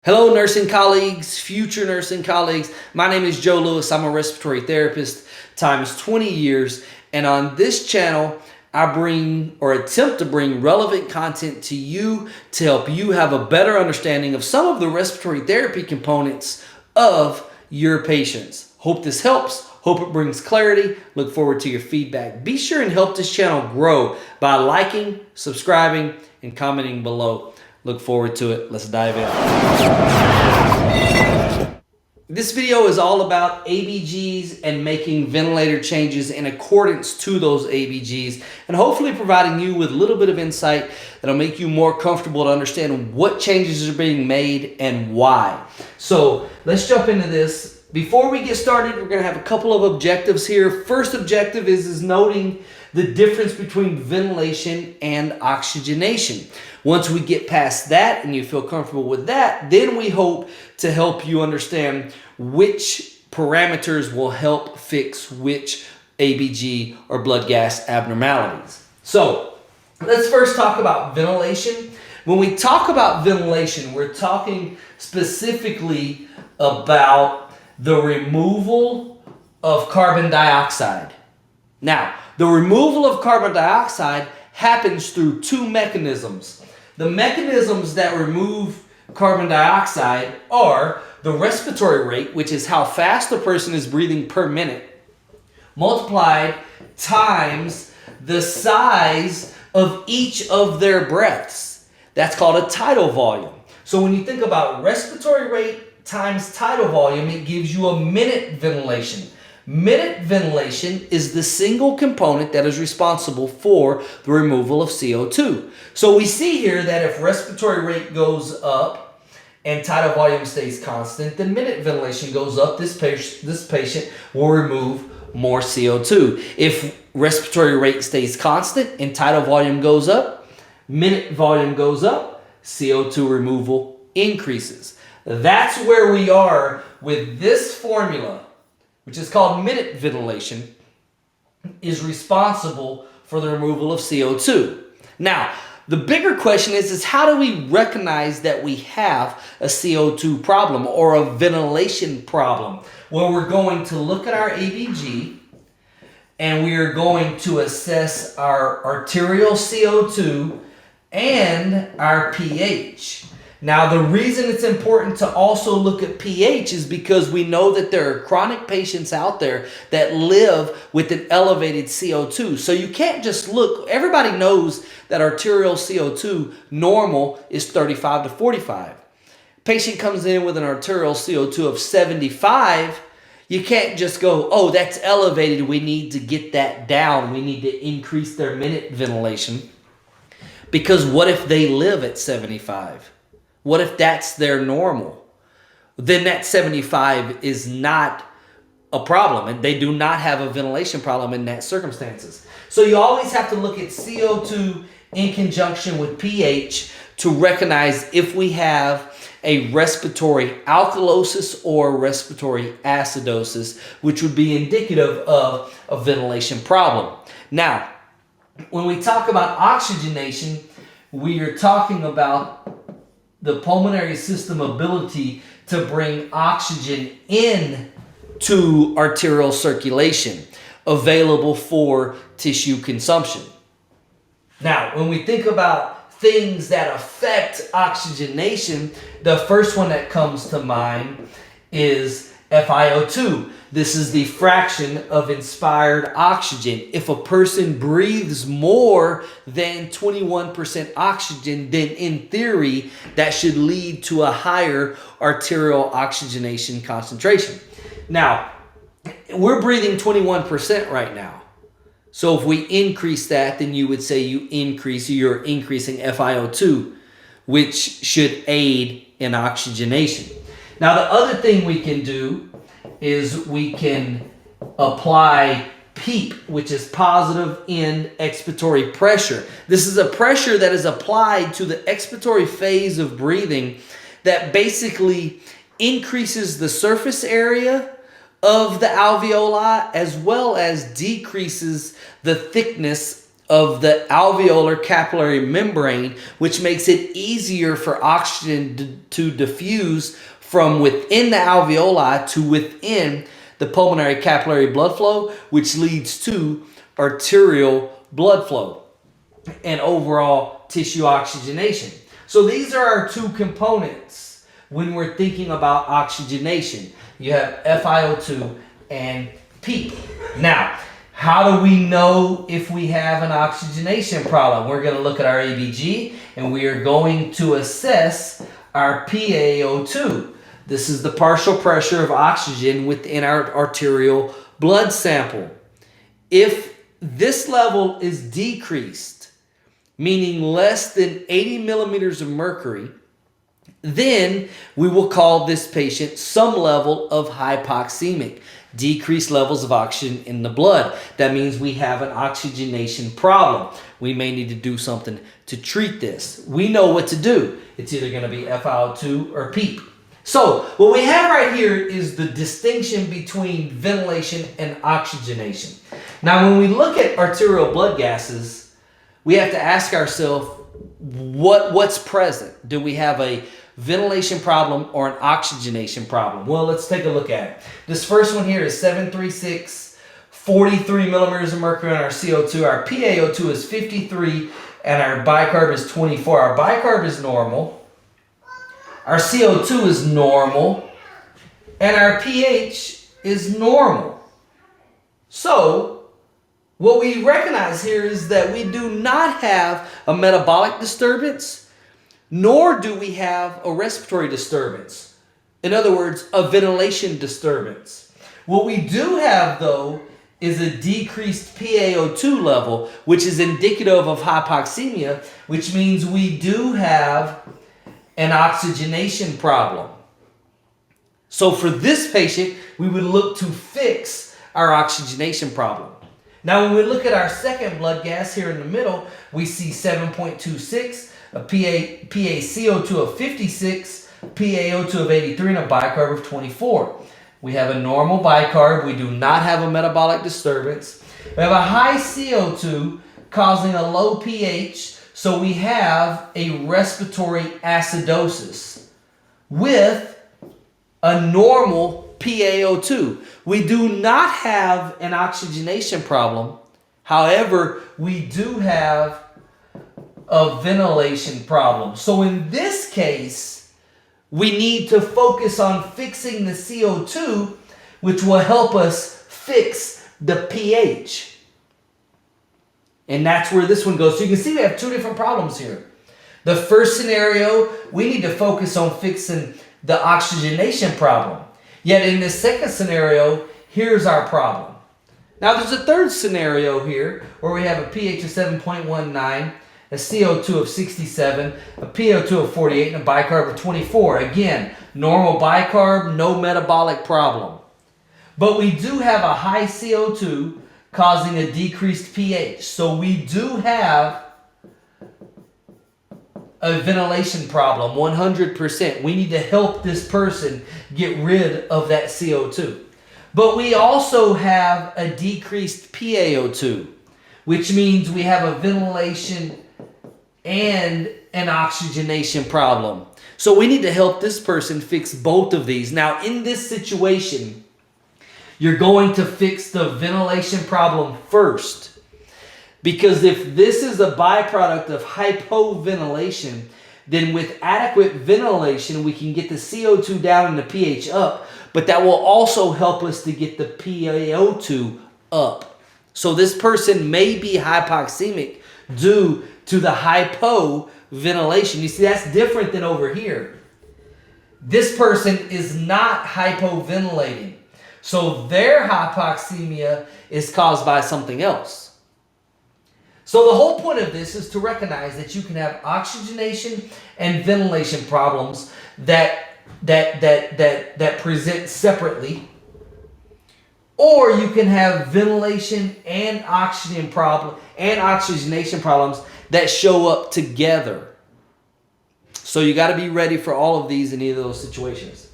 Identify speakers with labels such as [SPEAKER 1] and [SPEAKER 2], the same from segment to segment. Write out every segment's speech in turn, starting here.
[SPEAKER 1] Hello, nursing colleagues, future nursing colleagues. My name is Joe Lewis. I'm a respiratory therapist times 20 years. And on this channel, I bring or attempt to bring relevant content to you to help you have a better understanding of some of the respiratory therapy components of your patients. Hope this helps. Hope it brings clarity. Look forward to your feedback. Be sure and help this channel grow by liking, subscribing, and commenting below. Look forward to it. Let's dive in. This video is all about ABGs and making ventilator changes in accordance to those ABGs, and hopefully providing you with a little bit of insight that'll make you more comfortable to understand what changes are being made and why. So let's jump into this. Before we get started, we're going to have a couple of objectives here. First objective is noting the difference between ventilation and oxygenation. Once we get past that and you feel comfortable with that, then we hope to help you understand which parameters will help fix which ABG or blood gas abnormalities. So let's first talk about ventilation. When we talk about ventilation, we're talking specifically about the removal of carbon dioxide. Now, the removal of carbon dioxide happens through two mechanisms. The mechanisms that remove carbon dioxide are the respiratory rate, which is how fast a person is breathing per minute, multiplied times the size of each of their breaths. That's called a tidal volume. So when you think about respiratory rate times tidal volume, it gives you a minute ventilation. Minute ventilation is the single component that is responsible for the removal of CO2. So we see here that if respiratory rate goes up and tidal volume stays constant, then minute ventilation goes up. This patient will remove more CO2. If respiratory rate stays constant and tidal volume goes up, minute volume goes up, CO2 removal increases. That's where we are with this formula, which is called minute ventilation, is responsible for the removal of CO2. Now, the bigger question is how do we recognize that we have a CO2 problem or a ventilation problem? Well, we're going to look at our ABG and we are going to assess our arterial CO2 and our pH. Now, the reason it's important to also look at pH is because we know that there are chronic patients out there that live with an elevated CO2. So you can't just look. Everybody knows that arterial CO2 normal is 35 to 45. Patient comes in with an arterial CO2 of 75. You can't just go, oh, that's elevated. We need to get that down. We need to increase their minute ventilation. Because what if they live at 75? What if that's their normal? Then that 75 is not a problem, and they do not have a ventilation problem in that circumstances. So you always have to look at CO2 in conjunction with pH to recognize if we have a respiratory alkalosis or respiratory acidosis, which would be indicative of a ventilation problem. Now, when we talk about oxygenation, we are talking about the pulmonary system ability to bring oxygen in to arterial circulation available for tissue consumption. Now, when we think about things that affect oxygenation, the first one that comes to mind is FiO2. This is the fraction of inspired oxygen. If a person breathes more than 21% oxygen, then in theory, that should lead to a higher arterial oxygenation concentration. Now, we're breathing 21% right now. So if we increase that, then you would say you're increasing FiO2, which should aid in oxygenation. Now, the other thing we can do is we can apply PEEP, which is positive end expiratory pressure. This is a pressure that is applied to the expiratory phase of breathing that basically increases the surface area of the alveoli as well as decreases the thickness of the alveolar capillary membrane, which makes it easier for oxygen to diffuse from within the alveoli to within the pulmonary capillary blood flow, which leads to arterial blood flow and overall tissue oxygenation. So these are our two components when we're thinking about oxygenation. You have FiO2 and PEEP. Now, how do we know if we have an oxygenation problem? We're going to look at our ABG and we are going to assess our PaO2. This is the partial pressure of oxygen within our arterial blood sample. If this level is decreased, meaning less than 80 millimeters of mercury, then we will call this patient some level of hypoxemic, decreased levels of oxygen in the blood. That means we have an oxygenation problem. We may need to do something to treat this. We know what to do. It's either going to be FiO2 or PEEP. So what we have right here is the distinction between ventilation and oxygenation. Now, when we look at arterial blood gases, we have to ask ourselves, what's present? Do we have a ventilation problem or an oxygenation problem? Well, let's take a look at it. This first one here is 736, 43 millimeters of mercury on our CO2. Our PaO2 is 53 and our bicarb is 24. Our bicarb is normal. Our CO2 is normal and our pH is normal. So what we recognize here is that we do not have a metabolic disturbance, nor do we have a respiratory disturbance. In other words, a ventilation disturbance. What we do have, though, is a decreased PaO2 level, which is indicative of hypoxemia, which means we do have an oxygenation problem. So for this patient, we would look to fix our oxygenation problem. Now, when we look at our second blood gas here in the middle, we see 7.26, a PaCO2 of 56, PaO2 of 83, and a bicarb of 24. We have a normal bicarb. We do not have a metabolic disturbance. We have a high CO2 causing a low pH, so we have a respiratory acidosis with a normal PaO2. We do not have an oxygenation problem. However, we do have a ventilation problem. So in this case, we need to focus on fixing the CO2, which will help us fix the pH. And that's where this one goes. So you can see we have two different problems here. The first scenario, we need to focus on fixing the oxygenation problem. Yet in the second scenario, here's our problem. Now there's a third scenario here where we have a pH of 7.19, a CO2 of 67, a PaO2 of 48, and a bicarb of 24. Again, normal bicarb, no metabolic problem. But we do have a high CO2 causing a decreased pH. So we do have a ventilation problem, 100%. We need to help this person get rid of that CO2. But we also have a decreased PaO2, which means we have a ventilation and an oxygenation problem. So we need to help this person fix both of these. Now, in this situation, you're going to fix the ventilation problem first. Because if this is a byproduct of hypoventilation, then with adequate ventilation, we can get the CO2 down and the pH up, but that will also help us to get the PaO2 up. So this person may be hypoxemic due to the hypoventilation. You see, that's different than over here. This person is not hypoventilating. So their hypoxemia is caused by something else. So the whole point of this is to recognize that you can have oxygenation and ventilation problems that present separately, or you can have ventilation and oxygenation problems that show up together. So you got to be ready for all of these in either of those situations.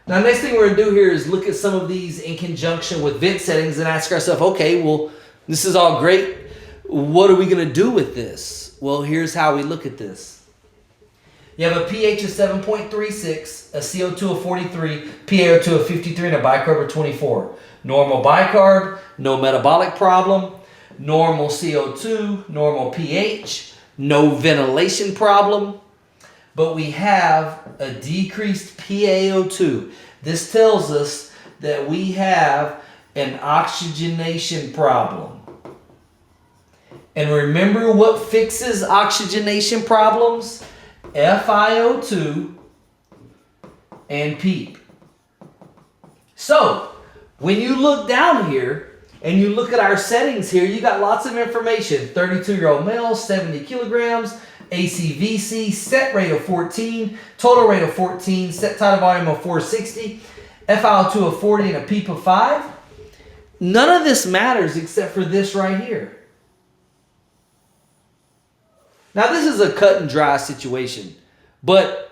[SPEAKER 1] Now, next thing we're going to do here is look at some of these in conjunction with vent settings and ask ourselves, okay, well, this is all great, what are we going to do with this? Well, here's how we look at this. You have a pH of 7.36, a CO2 of 43, PaO2 of 53, and a bicarb of 24. Normal bicarb, no metabolic problem, normal CO2, normal pH, no ventilation problem, but we have a decreased PaO2. This tells us that we have an oxygenation problem. And remember what fixes oxygenation problems? FiO2 and PEEP. So, when you look down here and you look at our settings here, you got lots of information. 32-year-old male, 70 kilograms, ACVC, set rate of 14, total rate of 14, set tidal volume of 460, FiO2 of 40, and a PEEP of 5. None of this matters except for this right here. Now, this is a cut and dry situation, but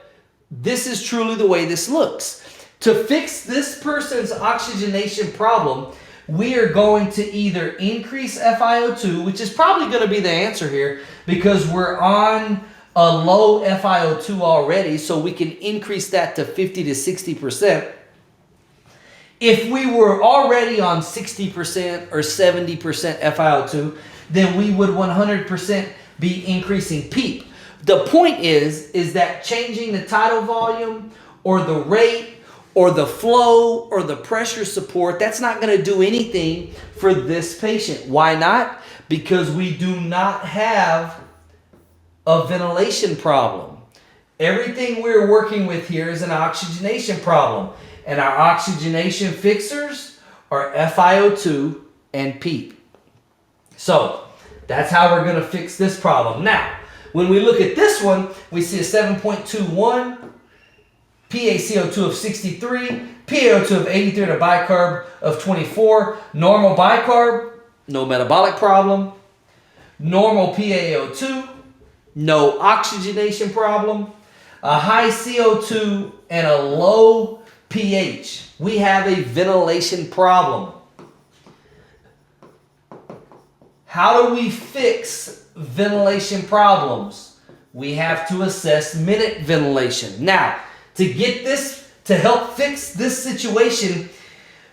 [SPEAKER 1] this is truly the way this looks. To fix this person's oxygenation problem, we are going to either increase FiO2, which is probably going to be the answer here because we're on a low FiO2 already, so we can increase that to 50 to 60%. If we were already on 60% or 70% FiO2, then we would 100% be increasing PEEP. The point is that changing the tidal volume or the rate or the flow or the pressure support, that's not going to do anything for this patient. Why not? Because we do not have a ventilation problem. Everything we're working with here is an oxygenation problem. And our oxygenation fixers are FiO2 and PEEP. So, that's how we're going to fix this problem. Now, when we look at this one, we see a 7.21, PaCO2 of 63, PaO2 of 83, and a bicarb of 24. Normal bicarb, no metabolic problem. Normal PaO2, no oxygenation problem. A high CO2 and a low pH. We have a ventilation problem. How do we fix ventilation problems? We have to assess minute ventilation. Now, to get this, to help fix this situation,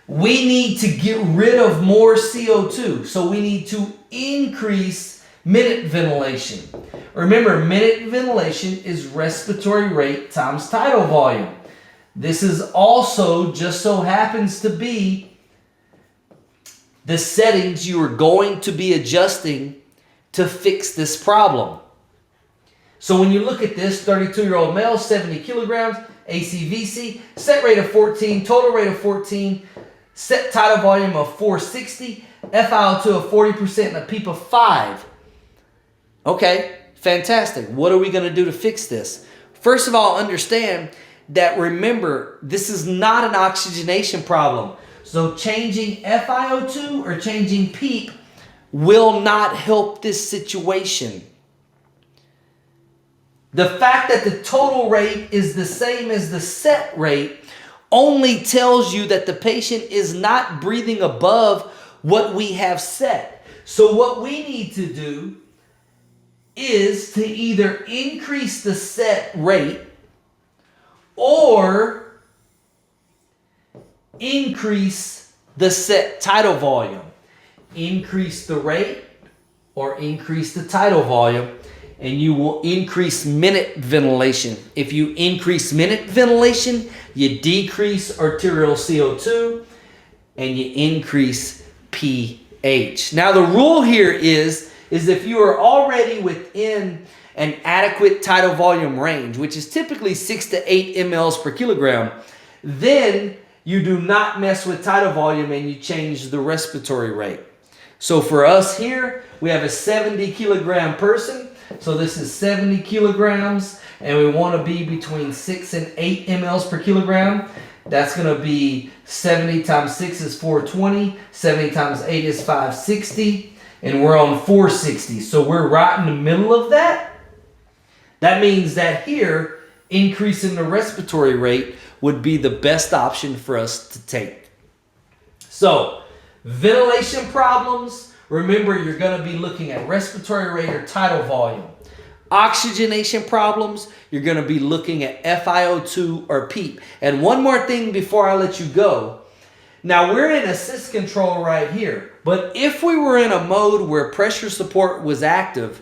[SPEAKER 1] we need to get rid of more CO2. So we need to increase minute ventilation. Remember, minute ventilation is respiratory rate times tidal volume. This is also just so happens to be the settings you are going to be adjusting to fix this problem. So when you look at this, 32-year-old male, 70 kilograms, ACVC, set rate of 14, total rate of 14, set tidal volume of 460, FiO2 of 40%, and a PEEP of 5. Okay, fantastic. What are we going to do to fix this? First of all, understand that, remember, this is not an oxygenation problem. So changing FiO2 or changing PEEP will not help this situation. The fact that the total rate is the same as the set rate only tells you that the patient is not breathing above what we have set. So what we need to do is to either increase the set rate or increase the set tidal volume. Increase the rate or increase the tidal volume, and you will increase minute ventilation. If you increase minute ventilation, you decrease arterial CO2 and you increase pH. Now the rule here is if you are already within an adequate tidal volume range, which is typically 6 to 8 mLs per kilogram, then you do not mess with tidal volume and you change the respiratory rate. So for us here, we have a 70 kilogram person. So this is 70 kilograms and we want to be between 6 and 8 mLs per kilogram. That's going to be 70 times 6 is 420, 70 times 8 is 560, and we're on 460. So we're right in the middle of that. That means that here, increasing the respiratory rate would be the best option for us to take. So, ventilation problems remember you're going to be looking at respiratory rate or tidal volume. Oxygenation problems, you're going to be looking at FiO2 or PEEP. And one more thing before I let you go. Now we're in assist control right here, but if we were in a mode where pressure support was active,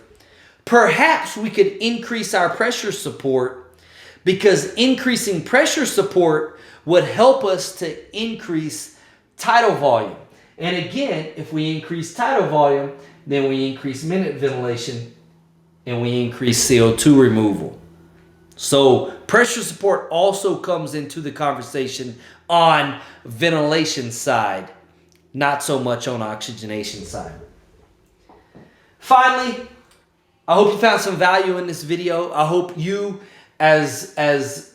[SPEAKER 1] perhaps we could increase our pressure support, because increasing pressure support would help us to increase tidal volume. And again, if we increase tidal volume, then we increase minute ventilation and we increase CO2 removal. So pressure support also comes into the conversation on ventilation side, not so much on oxygenation side. Finally, I hope you found some value in this video. I hope you, as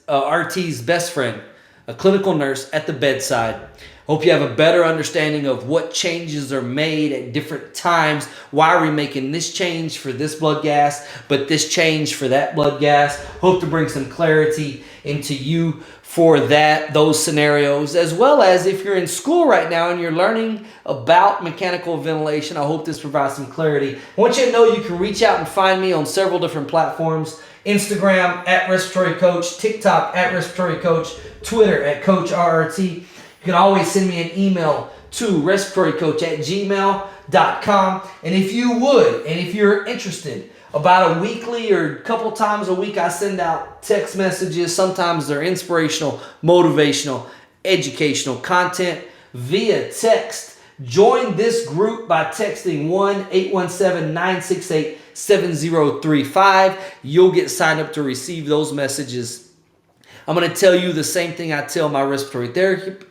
[SPEAKER 1] RT's best friend, a clinical nurse at the bedside, hope you have a better understanding of what changes are made at different times. Why are we making this change for this blood gas, but this change for that blood gas? Hope to bring some clarity into you for those scenarios, as well as if you're in school right now and you're learning about mechanical ventilation. I hope this provides some clarity. I want you to know you can reach out and find me on several different platforms. Instagram at Respiratory Coach, TikTok at Respiratory Coach, Twitter at Coach RRT. You can always send me an email to respiratorycoach@gmail.com. And if you would, and if you're interested, about a weekly or a couple times a week, I send out text messages. Sometimes they're inspirational, motivational, educational content via text. Join this group by texting 1-817-968-7035. You'll get signed up to receive those messages. I'm going to tell you the same thing I tell my respiratory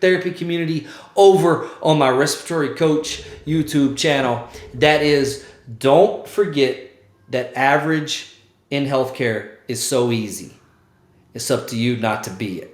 [SPEAKER 1] therapy community over on my Respiratory Coach YouTube channel. That is, don't forget that average in healthcare is so easy. It's up to you not to be it.